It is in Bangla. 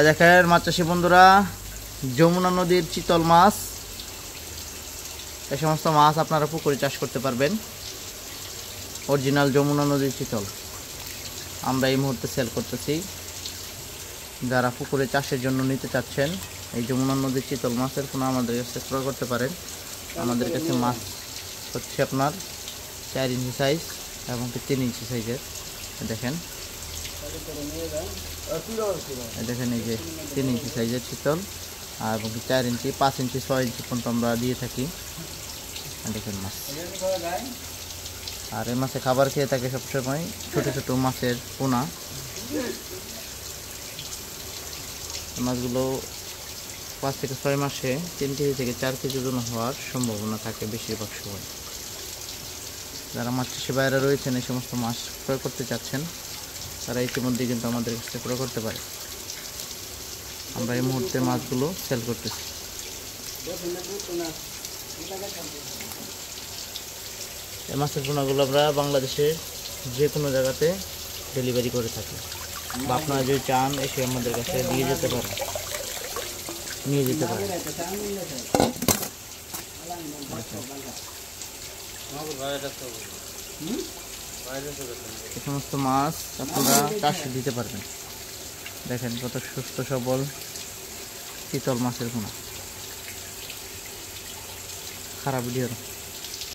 দেখেন মাছ চাষি বন্ধুরা, যমুনা নদীর চিতল মাছ, এই সমস্ত মাছ আপনারা পুকুরে চাষ করতে পারবেন। অরিজিনাল যমুনা নদীর চিতল আমরা এই মুহূর্তে সেল করতেছি। যারা পুকুরে চাষের জন্য নিতে চাচ্ছেন এই যমুনা নদীর চিতল মাছের পোনা আমাদের কাছে ক্রয় করতে পারেন। আমাদের কাছে মাছ হচ্ছে আপনার 4 ইঞ্চি সাইজ এবং 3 ইঞ্চি সাইজের। দেখেন দেখেন এই যে 3 ইঞ্চি সাইজের চিতল এবং 4 ইঞ্চি, 5 ইঞ্চি, 6 ইঞ্চি পর্যন্ত আমরা দিয়ে থাকি। দেখেন মাছ, আর এই মাছে খাবার খেয়ে থাকে সবসময় ছোট ছোট মাছের পোনা। মাছগুলো 5 থেকে 6 মাসে 3 কেজি থেকে 4 কেজি ওজন হওয়ার সম্ভাবনা থাকে বেশিরভাগ সময়। যারা মাছ চাষি বাইরে রয়েছেন এই সমস্ত মাছ ক্রয় করতে চাচ্ছেন তারা ইতিমধ্যে কিন্তু আমাদের কাছ থেকে ক্রয় করতে পারে। আমরা এই মুহূর্তে মাছগুলো সেল করতেছি। এই মাছের পোনাগুলো আমরা বাংলাদেশের যে কোনো জায়গাতে ডেলিভারি করে থাকি, বা আপনারা যদি চান এসে আমাদের কাছে নিয়ে যেতে পারেন। এই সমস্ত মাছ আপনারা চাষে দিতে পারবেন। দেখেন কত সুস্থ সবল চিতল মাছের পোনা। খারাপ ভিডিও।